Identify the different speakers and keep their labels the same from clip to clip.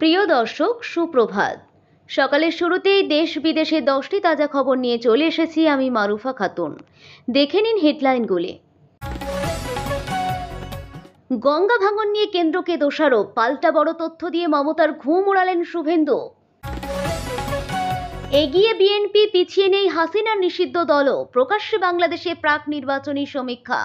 Speaker 1: প্রিয় দর্শক, সুপ্রভাত। সকালের শুরুতেই দেশ বিদেশে 10টি তাজা খবর নিয়ে চলে এসেছি আমি মারুফা খাতুন। দেখে নিন হেডলাইনগুলি। গঙ্গা ভাঙন নিয়ে কেন্দ্রকে দোষারোপ, পাল্টা বড় তথ্য দিয়ে মমতার ঘুম উড়ালেন শুভেন্দু। এগিয়ে বিএনপি, পিছিয়ে নেই হাসিনার নিষিদ্ধ দলও, প্রকাশ্যে বাংলাদেশে প্রাক নির্বাচনী সমীক্ষা।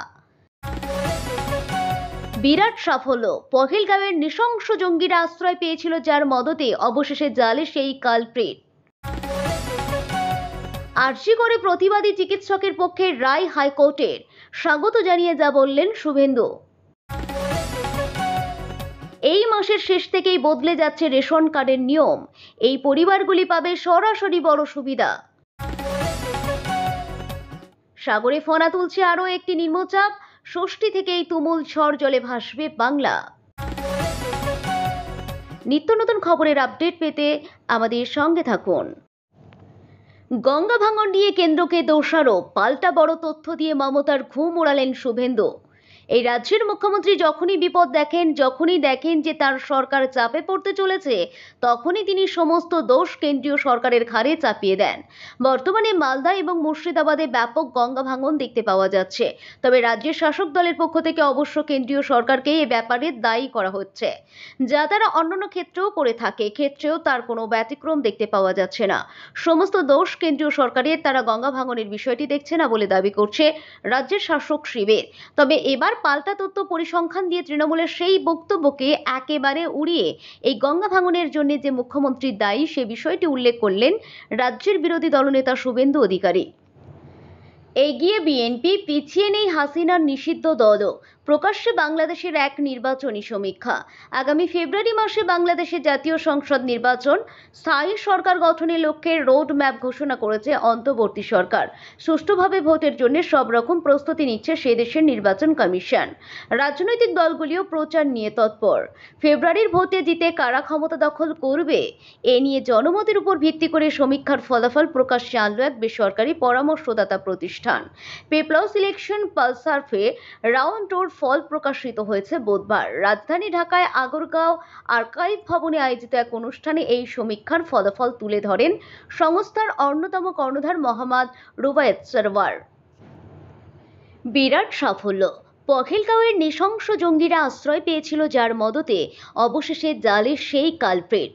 Speaker 1: বিরাট সাফল্য, পহেলগাঁওয়ের নৃশংস জঙ্গিরা আশ্রয় পেয়েছিল যার মদতে, অবশেষে জালে সেই কালপ্রিট। আরজি করে প্রতিবাদী চিকিৎসকের পক্ষে রায় হাইকোর্টের, স্বাগত জানিয়ে যা বললেন শুভেন্দু। এই মাসের শেষ থেকেই বদলে যাচ্ছে রেশন কার্ডের নিয়ম, এই পরিবারগুলি পাবে সরাসরি বড় সুবিধা। সাগরে ফনা তুলছে আরও একটি নিম্নচাপ, ষষ্ঠী থেকেই তুমুল ঝড় জলে ভাসবে বাংলা। নিত্য নতুন খবরের আপডেট পেতে আমাদের সঙ্গে থাকুন। গঙ্গা ভাঙন নিয়ে কেন্দ্রকে দোষারোপ, পাল্টা বড় তথ্য দিয়ে মমতার ঘুম উড়ালেন শুভেন্দু। এই রাজ্যের মুখ্যমন্ত্রী যখনই বিপদ দেখেন, যখনই দেখেন যে তার সরকার চাপে পড়তে চলেছে, তখনই তিনি সমস্ত দোষ কেন্দ্রীয় সরকারের ঘাড়ে চাপিয়ে দেন। বর্তমানে মালদা এবং মুর্শিদাবাদে ব্যাপক গঙ্গা ভাঙন দেখতে পাওয়া যাচ্ছে, তবে রাজ্যের শাসক দলের পক্ষ থেকে অবশ্য কেন্দ্রীয় সরকারকেই এ ব্যাপারে দায়ী করা হচ্ছে, যা তারা অন্যান্য ক্ষেত্রেও করে থাকে। ক্ষেত্রেও তার কোনো ব্যতিক্রম দেখতে পাওয়া যাচ্ছে না। সমস্ত দোষ কেন্দ্রীয় সরকারের, তারা গঙ্গা ভাঙনের বিষয়টি দেখছে না বলে দাবি করছে রাজ্যের শাসক শিবির। তবে এবার পাল্টা তথ্য পরিসংখ্যান দিয়ে তৃণমূলের সেই বক্তব্যকে একেবারে উড়িয়ে এই গঙ্গা ভাঙনের জন্য যে মুখ্যমন্ত্রী দায়ী সে বিষয়টি উল্লেখ করলেন রাজ্যের বিরোধী দলনেতা শুভেন্দু অধিকারী। এগিয়ে বিএনপি, পিছিয়ে নেই হাসিনার নিষিদ্ধ দলও, প্রকাশ্যে বাংলাদেশের এক নির্বাচনী সমীক্ষা। আগামী ফেব্রুয়ারি মাসে বাংলাদেশে জাতীয় সংসদ নির্বাচন, স্থায়ী সরকার গঠনের লক্ষ্যে রোড ম্যাপ ঘোষণা করেছে অন্তর্বর্তী সরকার। সুষ্ঠুভাবে ভোটের জন্য সব রকম প্রস্তুতি নিচ্ছে সে দেশের নির্বাচন কমিশন। রাজনৈতিক দলগুলিও প্রচার নিয়ে তৎপর। ফেব্রুয়ারির ভোটে জিতে কারা ক্ষমতা দখল করবে, এ নিয়ে জনমতের উপর ভিত্তি করে সমীক্ষার ফলাফল প্রকাশ্যে আনল এক বেসরকারি পরামর্শদাতা প্রতিষ্ঠান। পেপ্লস ইলেকশন পালস সার্ভে রাউন্ড টোর ফল প্রকাশিত হয়েছে বুধবার। রাজধানী ঢাকায় আগরগাঁও আর্কাইভ ভবনে আয়োজিত এক অনুষ্ঠানে এই সমীক্ষার ফলাফল তুলে ধরেন সংস্থার অন্যতম কর্ণধার মোহাম্মদ রুবায়েত সরওয়ার। বিরাট সাফল্য, পহেলগাঁওয়ের নৃশংস জঙ্গিরা আশ্রয় পেয়েছিল যার মদতে, অবশেষে জালে সেই কালপ্রিট।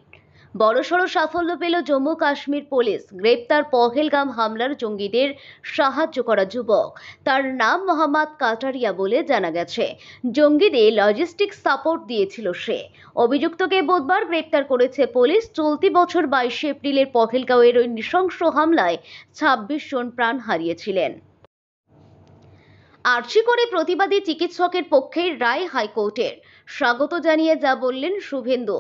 Speaker 1: বড়সড় সাফল্য পেল জম্মু কাশ্মীর পুলিশ। গ্রেপ্তার পহেলগাম হামলার জঙ্গিদের সাহায্য করা যুবক, তার নাম মোহাম্মদ কাটারিয়া বলে জানা গেছে। জঙ্গিদের লজিস্টিক্স সাপোর্ট দিয়েছিল সে। অভিযুক্তকে বুধবার গ্রেপ্তার করেছে পুলিশ। চলতি বছর 22 এপ্রিলের পহেলগাঁওয়ের ওই নৃশংস হামলায় 26 জন প্রাণ হারিয়েছিলেন। আরজি করে প্রতিবাদী চিকিৎসকের পক্ষে রায় হাইকোর্টের, স্বাগত জানিয়ে যা বললেন শুভেন্দু।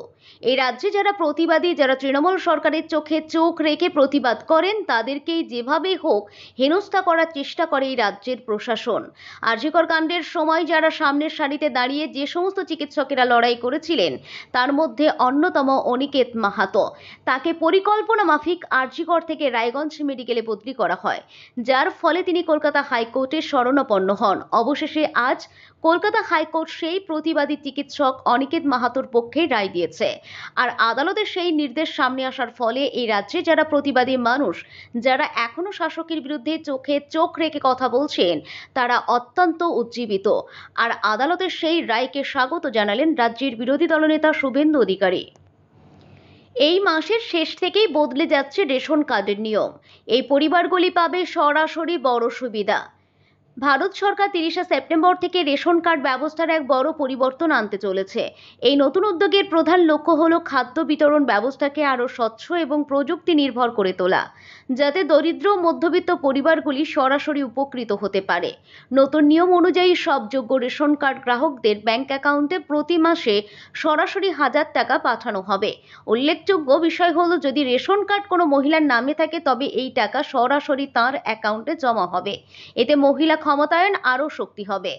Speaker 1: এই রাজ্যে যারা প্রতিবাদী, যারা তৃণমূল সরকারের চোখে চোখ রেখে প্রতিবাদ করেন, তাদেরকেই যেভাবেই হোক হেনস্থা করার চেষ্টা করে এই রাজ্যের প্রশাসন। আরজিকর কাণ্ডের সময় যারা সামনের সারিতে দাঁড়িয়ে যে সমস্ত চিকিৎসকেরা লড়াই করেছিলেন, তার মধ্যে অন্যতম অনিকেত মাহাতো। তাকে পরিকল্পনা মাফিক আরজিকর থেকে রায়গঞ্জ মেডিকেলে বদলি করা হয়, যার ফলে তিনি কলকাতা হাইকোর্টের শরণাপন্ন হন। অবশেষে আজ কলকাতা হাইকোর্ট সেই প্রতিবাদী চিকিৎসক অনিকেত মাহাতোর পক্ষে রায় দিয়েছে। আর আদালতের সেই নির্দেশ সামনে আসার ফলে এই রাজ্যে যারা প্রতিবাদী মানুষ, যারা এখনো শাসকের বিরুদ্ধে চোখে চোখ রেখে কথা বলছেন, তারা অত্যন্ত উজ্জীবিত। আর আদালতের সেই রায়কে স্বাগত জানালেন রাজ্যের বিরোধী দলনেতা শুভেন্দু অধিকারী। এই মাসের শেষ থেকেই বদলে যাচ্ছে রেশন কার্ডের নিয়ম, এই পরিবারগুলি পাবে সরাসরি বড় সুবিধা। ভারত সরকার 30শে সেপ্টেম্বর থেকে রেশন কার্ড ব্যবস্থার এক বড় পরিবর্তন আনতে চলেছে। এই নতুন উদ্যোগের প্রধান লক্ষ্য হল খাদ্য বিতরণ ব্যবস্থাকে আরও স্বচ্ছ এবং প্রযুক্তি নির্ভর করে তোলা, যাতে দরিদ্র ও মধ্যবিত্ত পরিবারগুলি সরাসরি উপকৃত হতে পারে। নতুন নিয়ম অনুযায়ী সব যোগ্য রেশন কার্ড গ্রাহকদের ব্যাংক অ্যাকাউন্টে প্রতি মাসে সরাসরি 1000 টাকা পাঠানো হবে। উল্লেখযোগ্য বিষয় হল, যদি রেশন কার্ড কোনো মহিলার নামে থাকে তবে এই টাকা সরাসরি তাঁর অ্যাকাউন্টে জমা হবে। এতে মহিলা ক্ষমতায়ন আরও শক্তি হবে।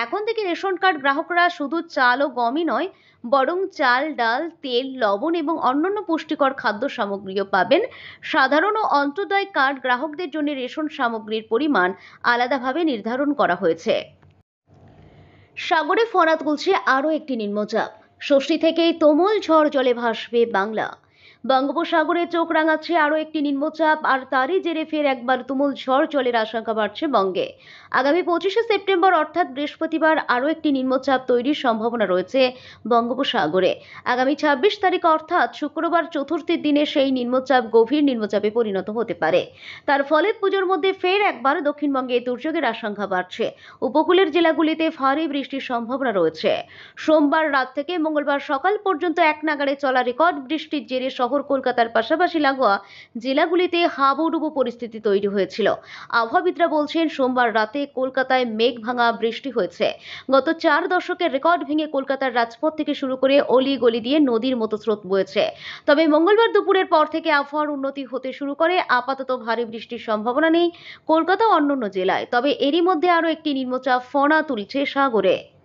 Speaker 1: এখন থেকে রেশন কার্ড গ্রাহকরা শুধু চাল ও গমই নয়, বরং চাল, ডাল, তেল, লবণ এবং অন্যান্য পুষ্টিকর খাদ্য সামগ্রীও পাবেন। সাধারণ ও অন্তোদয় কার্ড গ্রাহকদের জন্য রেশন সামগ্রীর পরিমাণ আলাদাভাবে নির্ধারণ করা হয়েছে। সাগরে ফনা তুলছে আরও একটি নিম্নচাপ, ষষ্ঠী থেকেই তুমুল ঝড় জলে ভাসবে বাংলা। বঙ্গোপসাগরে চোখ রাঙাচ্ছে আরও একটি নিম্নচাপ, আর তারই জেরে ফের একবার তুমুল ঝড় জলের আশঙ্কা বাড়ছে বঙ্গে। আগামী 25শে সেপ্টেম্বর অর্থাৎ বৃহস্পতিবার আরও একটি নিম্নচাপ তৈরির সম্ভাবনা রয়েছে বঙ্গোপসাগরে। আগামী 26 তারিখ অর্থাৎ শুক্রবার চতুর্থীর দিনে সেই নিম্নচাপ গভীর নিম্নচাপে পরিণত হতে পারে। তার ফলে পুজোর মধ্যে ফের একবার দক্ষিণবঙ্গে দুর্যোগের আশঙ্কা বাড়ছে। উপকূলের জেলাগুলিতে ভারী বৃষ্টির সম্ভাবনা রয়েছে। সোমবার রাত থেকে মঙ্গলবার সকাল পর্যন্ত একনাগাড়ে চলা রেকর্ড বৃষ্টির জেরে শহর কলকাতার পাশাপাশি লাগোয়া জেলাগুলিতে হাবুডুবু পরিস্থিতি তৈরি হয়েছিল। আবহাওয়াবিদরা বলছেন, সোমবার রাতে কলকাতায় মেঘ ভাঙা বৃষ্টি হয়েছে। গত 4 দশকের রেকর্ড ভেঙে কলকাতার রাজপথ থেকে শুরু করে অলি গলি দিয়ে নদীর মতো স্রোত বয়েছে। তবে মঙ্গলবার দুপুরের পর থেকে আবহাওয়ার উন্নতি হতে শুরু করে। আপাতত ভারী বৃষ্টির সম্ভাবনা নেই কলকাতা ও অন্যান্য জেলায়। তবে এরই মধ্যে আরও একটি নিম্নচাপ ফনা তুলছে সাগরে।